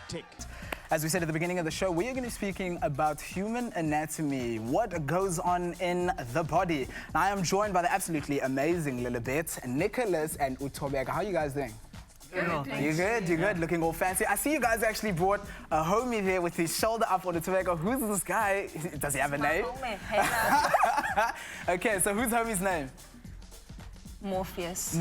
tick. As we said at the beginning of the show, we are going to be speaking about human anatomy, what goes on in the body. Now, I am joined by the absolutely amazing Lilibet, Nicholas, and Utobeka. How are you guys doing? Good. You good? You good? Looking all fancy. I see you guys actually brought a homie there with his shoulder up on the Utobeka. Who's this guy? Does he have a name? Okay, so who's homie's name? Morpheus.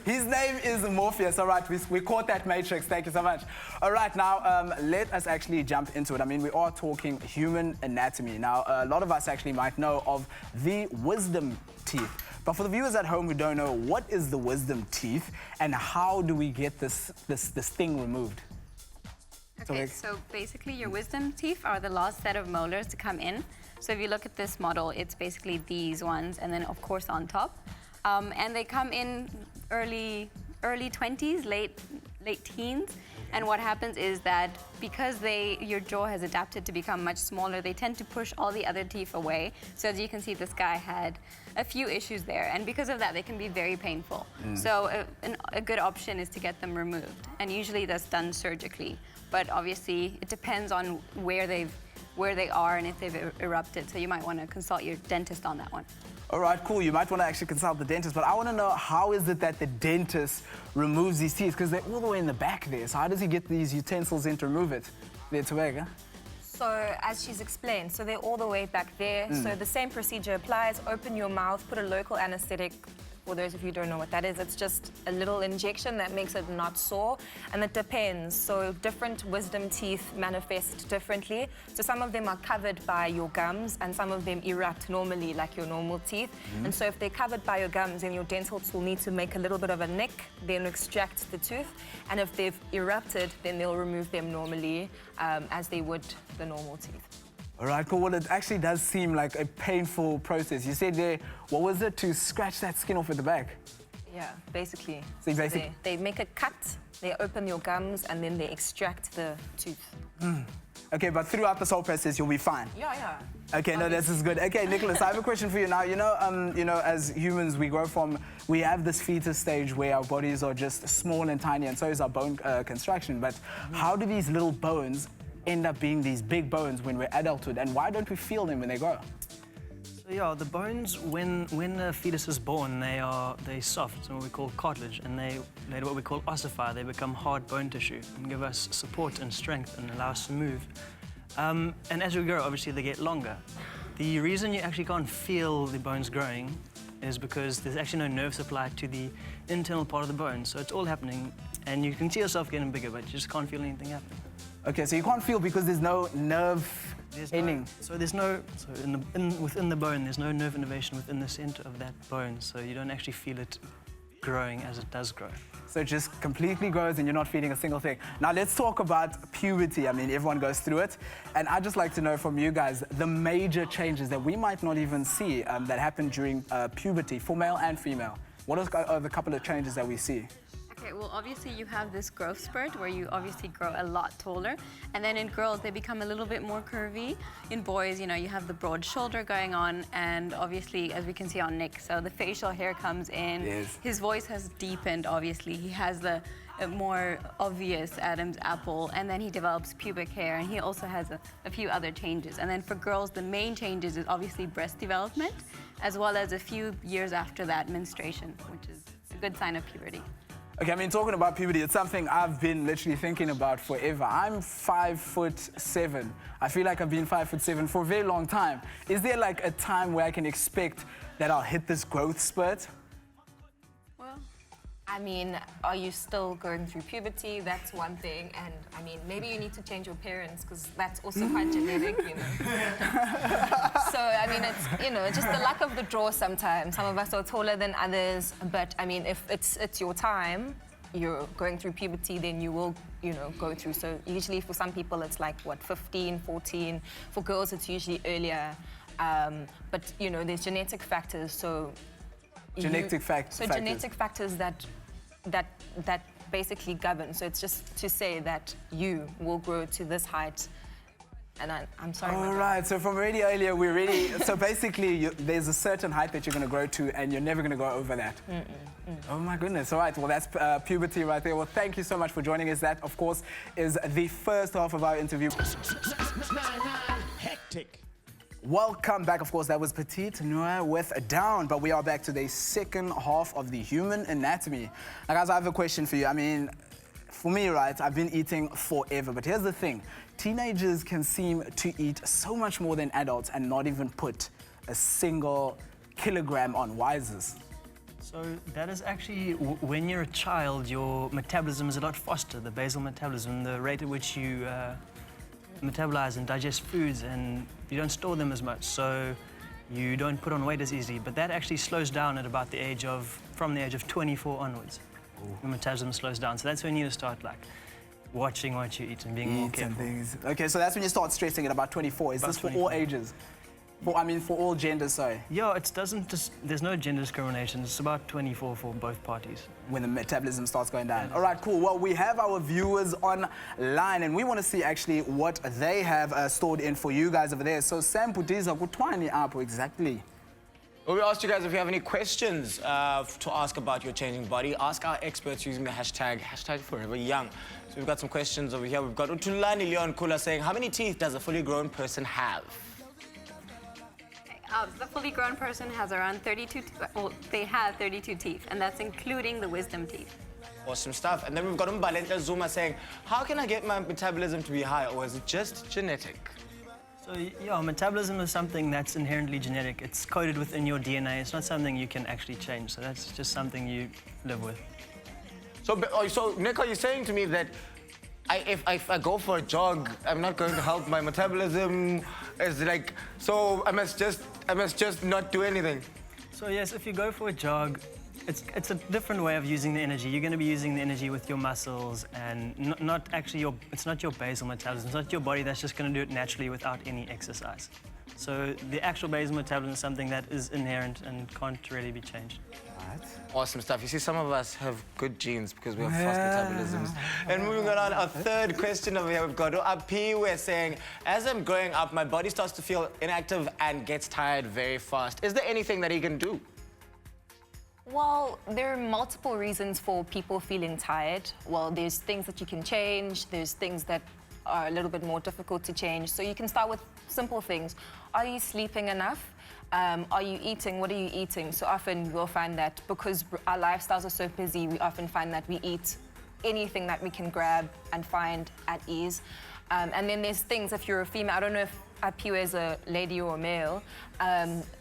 His name is Morpheus. All right, we caught that, Matrix. Thank you so much. All right, now let us actually jump into it. I mean, we are talking human anatomy. Now, a lot of us actually might know of the wisdom teeth. But for the viewers at home who don't know, what is the wisdom teeth and how do we get this thing removed? Okay, so basically your wisdom teeth are the last set of molars to come in. So if you look at this model, it's basically these ones, and then of course on top. And they come in early 20s, late teens. And what happens is that because your jaw has adapted to become much smaller, they tend to push all the other teeth away. So as you can see, this guy had a few issues there. And because of that, they can be very painful. So a good option is to get them removed. And usually that's done surgically. But obviously, it depends on where they are and if they've erupted. So you might want to consult your dentist on that one. All right, cool. You might want to actually consult the dentist, but I want to know, how is it that the dentist removes these teeth? Because they're all the way in the back there. So how does he get these utensils in to remove it? There, Tobeka. So, as she's explained, so they're all the way back there. So the same procedure applies. Open your mouth, put a local anesthetic. For those of you who don't know what that is, it's just a little injection that makes it not sore, and it depends. So different wisdom teeth manifest differently. So some of them are covered by your gums, and some of them erupt normally like your normal teeth. And so if they're covered by your gums, then your dentals will need to make a little bit of a nick, then extract the tooth. And if they've erupted, then they'll remove them normally as they would the normal teeth. All right, cool. Well, it actually does seem like a painful process. You said there, what was it, to scratch that skin off at the back? Yeah, basically. So they make a cut, they open your gums, and then they extract the tooth. Okay, but throughout this whole process, you'll be fine. Yeah. Okay, no, this is good. Okay, Nicholas, I have a question for you now. You know, as humans, we have this fetus stage where our bodies are just small and tiny, and so is our bone construction. But how do these little bones end up being these big bones when we're adulthood, and why don't we feel them when they grow? So yeah, the bones, when a fetus is born, they're soft, so what we call cartilage, and they what we call ossify. They become hard bone tissue and give us support and strength and allow us to move. And as we grow, obviously they get longer. The reason you actually can't feel the bones growing is because there's actually no nerve supply to the internal part of the bone, so it's all happening, and you can see yourself getting bigger, but you just can't feel anything happening. Okay, so you can't feel because there's no nerve ending. Within the bone, there's no nerve innervation within the center of that bone, so you don't actually feel it growing as it does grow. So it just completely grows and you're not feeling a single thing. Now let's talk about puberty. I mean, everyone goes through it. And I'd just like to know from you guys the major changes that we might not even see that happen during puberty for male and female. What are the couple of changes that we see? Okay, well, obviously you have this growth spurt where you obviously grow a lot taller. And then in girls, they become a little bit more curvy. In boys, you know, you have the broad shoulder going on. And obviously, as we can see on Nick, so the facial hair comes in. Yes. His voice has deepened, obviously. He has the more obvious Adam's apple. And then he develops pubic hair. And he also has a few other changes. And then for girls, the main changes is obviously breast development, as well as a few years after that, menstruation, which is a good sign of puberty. Okay, I mean, talking about puberty, it's something I've been literally thinking about forever. I'm 5'7". I feel like I've been 5'7" for a very long time. Is there like a time where I can expect that I'll hit this growth spurt? Well, I mean, are you still going through puberty? That's one thing. And I mean, maybe you need to change your parents because that's also quite genetic, you know. So, I mean, it's, you know, just the luck of the draw sometimes. Some of us are taller than others. But, I mean, if it's your time, you're going through puberty, then you will, you know, go through. So usually for some people, it's like, what, 15, 14. For girls, it's usually earlier. But, you know, there's genetic factors. So Genetic factors that basically govern. So it's just to say that you will grow to this height and I'm sorry. All right, so from already earlier, so basically there's a certain height that you're going to grow to and you're never going to go over that. Oh my goodness, all right, well that's puberty right there. Well, thank you so much for joining us. That, of course, is the first half of our interview. Hectic. Welcome back. Of course, that was Petite Noir with Down, but we are back to the second half of the human anatomy. Now, guys, I have a question for you. I mean, for me, right, I've been eating forever, but here's the thing. Teenagers can seem to eat so much more than adults and not even put a single kilogram on. Why is this? So that is actually, when you're a child, your metabolism is a lot faster, the basal metabolism, the rate at which you metabolize and digest foods, and you don't store them as much, so you don't put on weight as easily. But that actually slows down at about from the age of 24 onwards. Your metabolism slows down, so that's when you start like watching what you eat and being more careful. Okay, so that's when you start stressing at about 24. Is this for all ages? For all genders, sorry. Yeah, there's no gender discrimination. It's about 24 for both parties. When the metabolism starts going down. All right, cool. Well, we have our viewers online, and we want to see actually what they have stored in for you guys over there. So, Sam Putiza, kutwani apo exactly? Well, we asked you guys if you have any questions to ask about your changing body. Ask our experts using the hashtag #ForeverYoung. So we've got some questions over here. We've got Utulani Leon Kula saying, how many teeth does a fully grown person have? The fully grown person has around 32, well, they have 32 teeth, and that's including the wisdom teeth. Awesome stuff. And then we've got Mbalenta Zuma saying, how can I get my metabolism to be high, or is it just genetic? So, yeah, metabolism is something that's inherently genetic. It's coded within your DNA. It's not something you can actually change, so that's just something you live with. So Nick, are you saying to me that if I go for a jog, I'm not going to help my metabolism? It's like, so I must just not do anything? So yes, if you go for a jog, it's a different way of using the energy. You're going to be using the energy with your muscles, and not actually it's not your basal metabolism. It's not your body that's just going to do it naturally without any exercise. So the actual basal metabolism is something that is inherent and can't really be changed. Awesome stuff. You see, some of us have good genes because we have fast metabolisms. And moving on, our third question over here, we've got Api. We're saying, as I'm growing up, my body starts to feel inactive and gets tired very fast. Is there anything that he can do? Well, there are multiple reasons for people feeling tired. Well, there's things that you can change. There's things that are a little bit more difficult to change. So you can start with simple things. Are you sleeping enough? Are you eating? What are you eating? So often we'll find that because our lifestyles are so busy, we often find that we eat anything that we can grab and find at ease. And then there's things, if you're a female, I don't know if Apiwe is a lady or a male,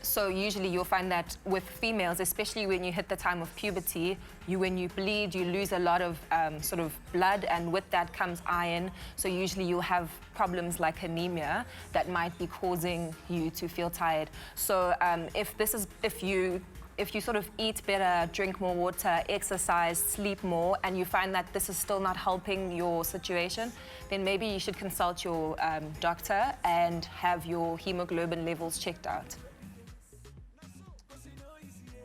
so usually you'll find that with females, especially when you hit the time of puberty, when you bleed, you lose a lot of sort of blood, and with that comes iron. So usually you'll have problems like anemia that might be causing you to feel tired. So if you sort of eat better, drink more water, exercise, sleep more, and you find that this is still not helping your situation, then maybe you should consult your doctor and have your hemoglobin levels checked out.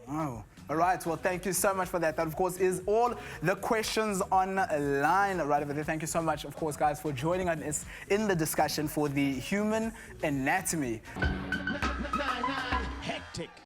Oh, all right. Well, thank you so much for that. That, of course, is all the questions online right over there. Thank you so much, of course, guys, for joining us in the discussion for the human anatomy. Hectic.